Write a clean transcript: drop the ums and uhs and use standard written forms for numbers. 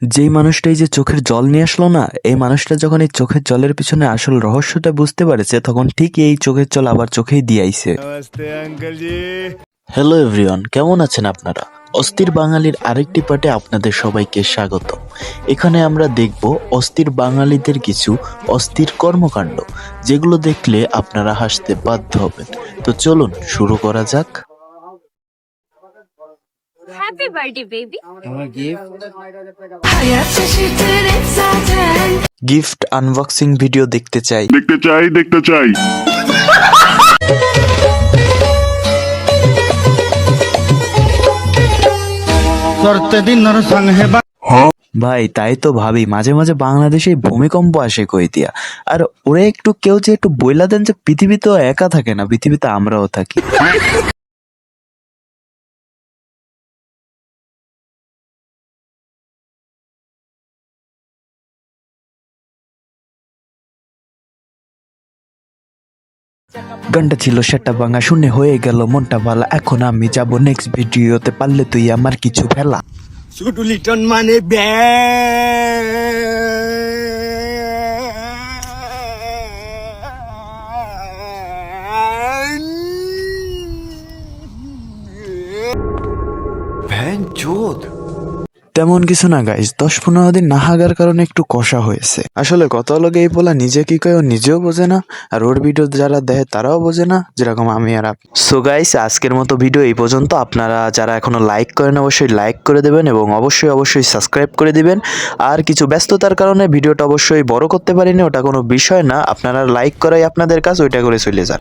যেই মানুষটা এই যে চোখের জল নিয়ে আসলো না, এই মানুষটা যখন এই চোখের জলের পিছনে আসল রহস্যটা বুঝতে পারেছে, তখন ঠিক এই চোখের জল আবার চোখেই দিয়ে আইছে। হ্যালো এভরিওয়ান, কেমন আছেন আপনারা? অস্থির বাঙালির আরেকটি পার্টে আপনাদের সবাইকে স্বাগত। এখানে আমরা দেখব অস্থির বাঙালিদের কিছু অস্থির কর্মকাণ্ড, যেগুলো দেখলে আপনারা হাসতে বাধ্য হবেন। তো চলুন শুরু করা যাক। Happy birthday, baby. Gift unboxing video দেখতে চাই। দেখতে চাই ভাই তাই তো ভাবি, মাঝে মাঝে বাংলাদেশে ভূমিকম্প আসে কই দিয়া। আর ওরা একটু কেউ যে একটু বইলা দেন যে পৃথিবী তো একা থাকে না, পৃথিবীতে আমরাও থাকি। গানটা ছিল সেটা ভাঙা, শুনে হয়ে গেল মনটা ভালা। এখন আমি যাব নেক্সট ভিডিওতে, পারলে তুই আমার কিছু ফেলা। শুধু লিটন মানে তেমন কিছু না গাইস, 10-15 দিন নাহাগার কারণে একটু কষা হয়েছে। আসলে কত লোকে এই পোলা নিজে কি কয় ও নিজেও বোঝে না, আর ওর ভিডিও যারা দেয় তারাও বোঝে না, যেরকম আমি আর আপনি। সো গাইস, আজকের মতো ভিডিও এই পর্যন্ত। আপনারা যারা এখনো লাইক করেন অবশ্যই লাইক করে দেবেন এবং অবশ্যই সাবস্ক্রাইব করে দিবেন। আর কিছু ব্যস্ততার কারণে ভিডিওটা অবশ্যই বড় করতে পারিনি, ওটা কোনো বিষয় না। আপনারা লাইক করাই আপনাদের কাজ, ওইটা করে চলে যান।